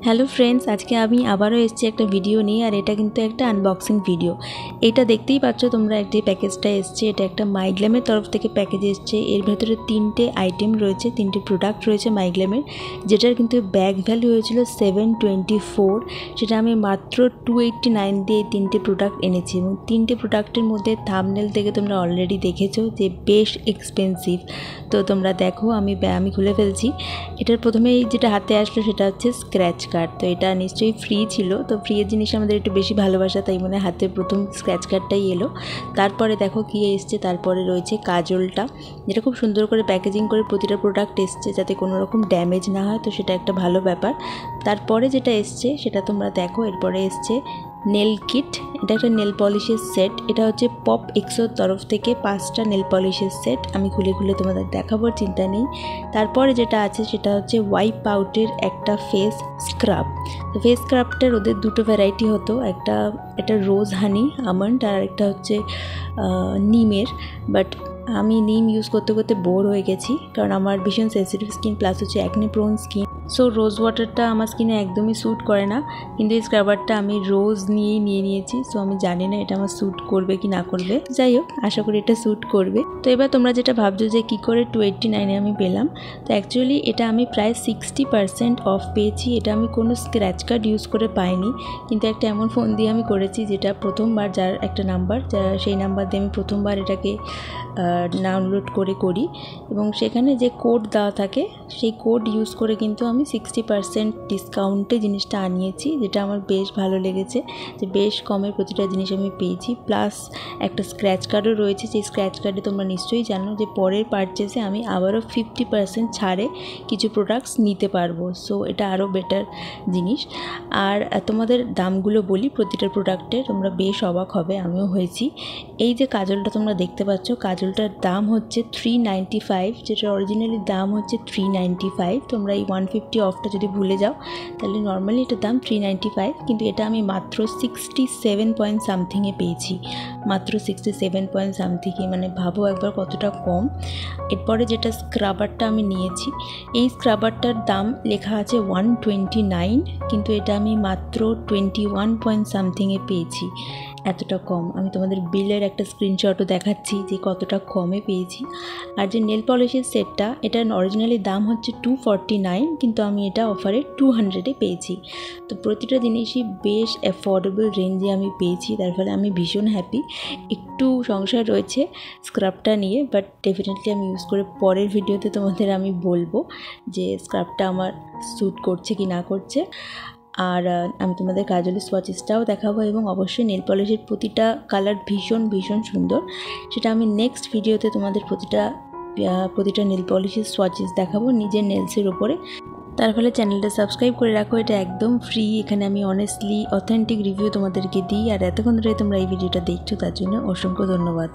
Hello friends, আজকে আমি আবারও এসেছি একটা ভিডিও নিয়ে। আর এটা কিন্তু একটা আনবক্সিং ভিডিও। এটা দেখতেই পাচ্ছ তোমরা, একটি প্যাকেজটা এসছে। এটা একটা মাইগ্ল্যামের তরফ থেকে প্যাকেজ এসছে। এর ভেতরে 3টে আইটেম রয়েছে, 3টে প্রোডাক্ট রয়েছে মাইগ্ল্যামের, যেটার কিন্তু ব্যাগ ভ্যালু হয়েছিল 724। সেটা আমি মাত্র 289 দিয়ে 3টে প্রোডাক্ট এনেছি। এবং 3টে প্রোডাক্টের মধ্যে থাম্বনেল থেকে তোমরা অলরেডি দেখেছো যে বেশ এক্সপেন্সিভ। তো তোমরা দেখো, আমি খুলে ফেলছি। এটার প্রথমেই যেটা হাতে আসলো সেটা হচ্ছে স্ক্র্যাচ কার্ড। তো এটা নিশ্চয়ই ফ্রি ছিল, তো ফ্রিয়ের জিনিস আমাদের একটু বেশি ভালোবাসা, তাই মনে হাতে প্রথম স্ক্র্যাচ কার্ডটাই এলো। তারপরে দেখো কী এসছে, তারপরে রয়েছে কাজলটা, যেটা খুব সুন্দর করে প্যাকেজিং করে প্রতিটা প্রোডাক্ট এসছে যাতে কোনো রকম ড্যামেজ না হয়, তো সেটা একটা ভালো ব্যাপার। তারপরে যেটা এসছে সেটা তোমরা দেখো। এরপরে এসছে নেল কিট। এটা একটা নেল পলিশের সেট। এটা হচ্ছে পপএক্সোর তরফ থেকে 5টা নেল পলিশের সেট। আমি খুলে খুলে তোমাদের দেখাবো, চিন্তা নেই। তারপরে যেটা আছে সেটা হচ্ছে ওয়াইপ আউটের একটা ফেস স্ক্রাব। তো ফেস স্ক্রাবটার ওদের দুটো ভ্যারাইটি হতো, একটা রোজ হানি আমন্ড আর একটা হচ্ছে নিমের। বাট আমি নিম ইউজ করতে করতে বোর হয়ে গেছি, কারণ আমার ভীষণ সেন্সিটিভ স্কিন, প্লাস হচ্ছে অ্যাকনে প্রোন স্কিন। সো রোজ ওয়াটারটা আমার স্কিনে একদমই স্যুট করে না। কিন্তু এই স্ক্রাবারটা আমি রোজ নিয়ে নিয়েছি। সো আমি জানি না এটা আমার স্যুট করবে কি না করবে। যাই হোক, আশা করি এটা স্যুট করবে। তো এবার তোমরা যেটা ভাবছো যে কী করে 289 আমি পেলাম, তো অ্যাকচুয়ালি এটা আমি প্রায় 60% অফ পেয়েছি। এটা আমি কোনো স্ক্র্যাচ কার্ড ইউজ করে পাইনি, কিন্তু একটা এমন ফোন দিয়ে আমি করেছি যেটা প্রথমবার, যার একটা নাম্বার, সেই নাম্বার দিয়ে আমি প্রথমবার এটাকে ডাউনলোড করি। এবং সেখানে যে কোড দেওয়া থাকে সেই কোড ইউজ করে কিন্তু আমি 60% ডিসকাউন্টে জিনিসটা আনিয়েছি, যেটা আমার বেশ ভালো লেগেছে, যে বেশ কমে প্রতিটা জিনিস আমি পেয়েছি। প্লাস একটা স্ক্র্যাচ কার্ডও রয়েছে, সেই স্ক্র্যাচ কার্ডে তোমরা নিশ্চয়ই জানো যে পরের পারচেসে আমি আবারও 50% ছাড়ে কিছু প্রোডাক্টস নিতে পারবো। সো এটা আরও বেটার জিনিস। আর তোমাদের দামগুলো বলি প্রতিটা প্রোডাক্টের, তোমরা বেশ অবাক হবে, আমিও হয়েছি। এই যে কাজলটা তোমরা দেখতে পাচ্ছ, কাজলটার দাম হচ্ছে 395, যেটা অরিজিনালি দাম হচ্ছে 395। তোমরা এই 150 অফটা যদি ভুলে যাও তাহলে নর্মালি এটার দাম 395, কিন্তু এটা আমি মাত্র 67 পয়েন্ট সামথিংয়ে পেয়েছি। মাত্র 67 পয়েন্ট সামথিংয়ে, মানে ভাবো একবার কতটা কম। এরপরে যেটা স্ক্রাবারটা আমি নিয়েছি, এই স্ক্রাবারটার দাম লেখা আছে 129, কিন্তু এটা আমি মাত্র 21 পয়েন্ট সামথিংয়ে পেয়েছি। এতটা কম। আমি তোমাদের বিলের একটা স্ক্রিনশটও দেখাচ্ছি যে কতটা কমে পেয়েছি। আর যে নেল পলিশের সেটটা, এটার অরিজিনালি দাম হচ্ছে 249, কিন্তু আমি এটা অফারে 200-এ পেয়েছি। তো প্রতিটা জিনিসই বেশ অ্যাফোর্ডেবল রেঞ্জে আমি পেয়েছি, তার ফলে আমি ভীষণ হ্যাপি। একটু সংশয় রয়েছে স্ক্রাবটা নিয়ে, বাট ডেফিনেটলি আমি ইউজ করে পরের ভিডিওতে তোমাদের আমি বলবো যে স্ক্রাবটা আমার স্যুট করছে কি না করছে। আর আমি তোমাদের কাজলের সোয়াচেসটাও দেখাবো, এবং অবশ্যই নেল পলিশের প্রতিটা কালার ভীষণ ভীষণ সুন্দর। সেটা আমি নেক্সট ভিডিওতে তোমাদের প্রতিটা নেল পলিশের সোয়াচেস দেখাবো নিজের নেলসের ওপরে। তার ফলে চ্যানেলটা সাবস্ক্রাইব করে রাখো, এটা একদম ফ্রি। এখানে আমি অনেস্টলি অথেন্টিক রিভিউ তোমাদেরকে দিই। আর এতক্ষণ ধরে তোমরা এই ভিডিওটা দেখছো, তার জন্য অসংখ্য ধন্যবাদ।